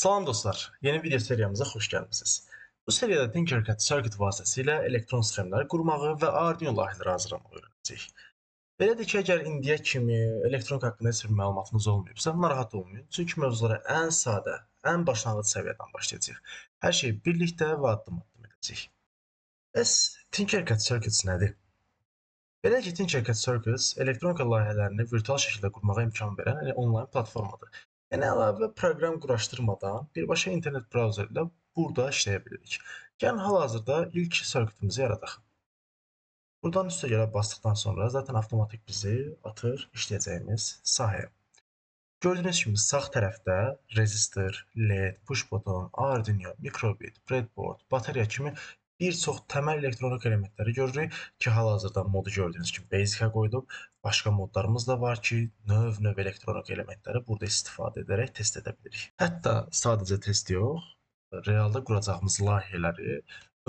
Salam dostlar, yeni video seriyamıza xoş gəlmisiniz. Bu seriyada Tinkercad Circuit vasitəsilə elektron sxemlər qurmağı və Arduino layihələri hazırlamağı öyrənəcəyik. Belədir ki, əgər indiyə kimi elektronika haqqında heç bir məlumatınız olmayıbsa, narahat olmayın. Çünki mövzulara ən sadə, ən başlanğıc səviyyədən başlayacağıq. Hər şeyi birlikdə və addım-addım edəcəyik. Bəs Tinkercad Circuits nədir? Belə ki, Tinkercad Circuits elektronika layihələrini virtual şəkildə qurmağa imkan verən onlayn platformadır. Yəni əlavə proqram quraşdırmadan birbaşa internet brauzer ilə burada işləyə bilirik. Gəlin hal-hazırda ilk circuitimizi yaradaq. Buradan üstə gələ basdıqdan sonra zaten avtomatik bizi atır işləyəcəyimiz sahəyə. Gördüyünüz kimi sağ tərəfdə rezistor, LED, push button, Arduino, mikrobit, breadboard, bateriya kimi bir çox təməl elektronik elementləri görürük ki, hal-hazırda modu gördüyünüz kimi Basic-ə qoyulub. Başqa modlarımız da var ki, növ elektronik elementləri burada istifadə edərək test edə bilirik. Hətta sadəcə test yox, realda quracağımız layihələri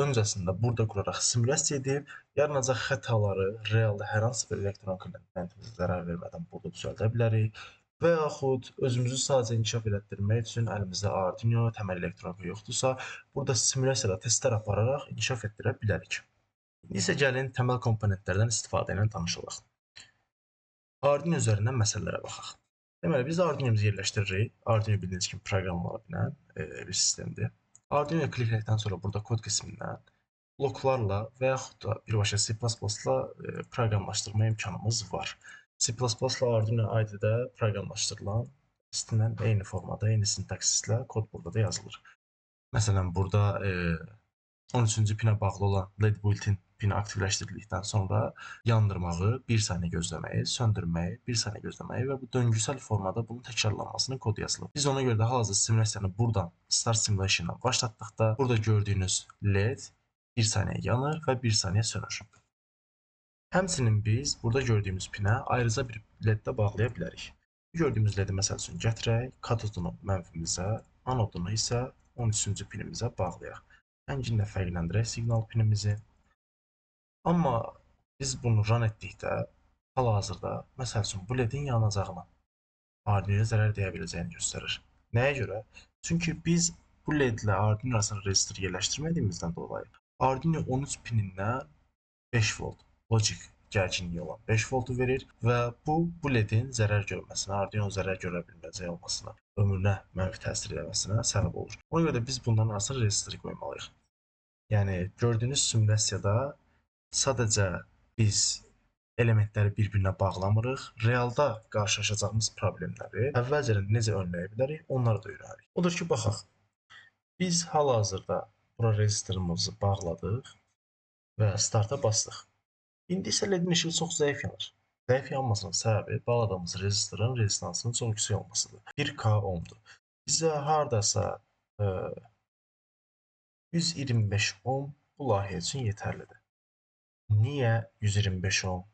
öncəsində burada quraraq simulyasiya edib, yaranacaq xətaları realda hər hansı bir elektronik elementimizə zərər vermədən burada düzəldə bilərik. Və yaxud özümüzü sadəcə inkişaf etdirmək üçün əlimizdə Arduino, təməl elektronika yoxdursa, burada simulyasiyada testlər apararaq inkişaf etdirə bilərik. İndi isə gəlin təməl komponentlərdən istifadə ilə tanışılaq. Arduino üzərindən məsələlərə baxaq. Deməli, biz Arduino'muzu yerləşdiririk. Arduino bildiyiniz kimi proqramlara bilən bir sistemdir. Arduino'ya klik etdikdən sonra burada kod qismindən bloklarla və yaxud da birbaşa C++-la proqramlaşdırma imkanımız var. C++-la Arduino IDE-də proqramlaşdırılan istənilən eyni formada, eyni sintaksislə kod burada da yazılır. Məsələn, burada 13-cü pinə bağlı olan LED built-in pini aktivləşdirildikdən sonra yandırmağı 1 saniyə gözləməyi, söndürməyi 1 saniyə gözləməyi və bu döngüsel formada bunun təkrarlanmasının kodu yazılıb. Biz ona görə də hal-hazırda simulyasiyanı buradan Start Simulation-dan başlatdıqda burada gördüyünüz LED 1 saniyə yanır və 1 saniyə sönür. Həmçinin biz burada gördüyümüz pinə ayrıca bir LED-də bağlaya bilərik. Gördüyümüz LED-i məsəl üçün gətirək, katodunu mənfimizə, anodunu isə 13-cü pinimizə bağlayaq. Rənginlə fərqləndirək siqnal pinimizi. Amma biz bunu run etdikdə, hal-hazırda, məsəl üçün bu LED-in yanacağını, Arduino'ya zərər deyə biləcəyini göstərir. Nəyə görə? Çünki biz bu LED ilə Arduino arasında rezistor yerləşdirmədiyimizdən dolayı Arduino 13 pinindən 5 volt logik gərginliyi olan 5 voltu verir və bu LED-in zərər görməsinə, Arduino zərər görə bilməyəcək olmasına, ömrünə mənfi təsir etməsinə səbəb olur. Ona görə də biz bundan arasında rezistor qoymalıyıq. Yəni gördüyünüz simulyasiyada sadəcə biz elementləri bir-birinə bağlamırıq, realda qarşılaşacağımız problemləri əvvəlcədən necə önləyə bilərik, onları da öyrənirik. Odur ki, baxaq. Biz hal-hazırda bura rezistorumuzu bağladıq və starta bastıq. İndi isə LED-in işığı çox zəif yanır. Zəif yanmasının səbəbi bağladığımız rezistorun rezistansının çox yüksək olmasıdır. 1K ohmdur. Bizə hardasa 125 ohm bu layihə üçün yetərlidir. Niyə 125 ohm?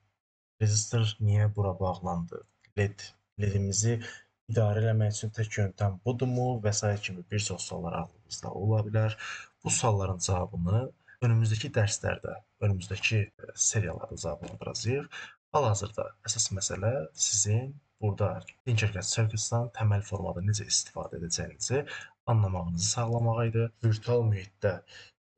Rezistor niyə bura bağlandı? LED-imizi idarə etmək üçün tək yöntəm budurmu və s. kimi bir çox suallar ağlımızda ola bilər. Bu sualların cavabını önümüzdəki dərslərdə, önümüzdəki seriyalarda cavablandıracağıq. Hal-hazırda əsas məsələ sizin burada Tinkercad Circuits-dan təməl formada necə istifadə edəcəyinizi anlamağınızı sağlamaq idi. Virtual mühitdə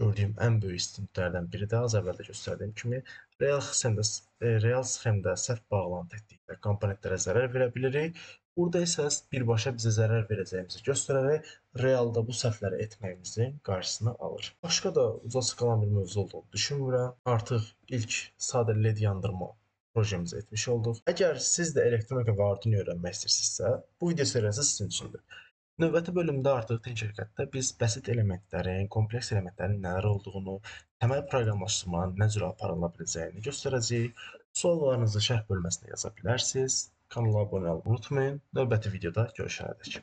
gördüyüm ən böyük üstünlüklərdən biri də az əvvəldə göstərdiyim kimi real sxemdə səhv bağlantı etdikdə komponentlərə zərər verə bilirik. Burada isə birbaşa bizə zərər verəcəyimizi göstərərək realda bu səhvləri etməyimizin qarşısını alır. Başqa da uca çıxalan bir mövzu olduğunu düşünmürəm. Artıq ilk sadə LED yandırma projemizi etmiş olduq. Əgər siz də elektronika və Arduino öyrənmək istəyirsinizsə, bu video seriyası sizin üçündür. Növbəti bölümdə artıq Tinkercad-da biz bəsit elementlərin, kompleks elementlərin nələr olduğunu, təməl proqramlaşdırmanın nə cür aparıla biləcəyini göstərəcəyik. Suallarınızı şərh bölməsində yaza bilərsiniz. Kanala abunə olmayı unutmayın. Növbəti videoda görüşənədək.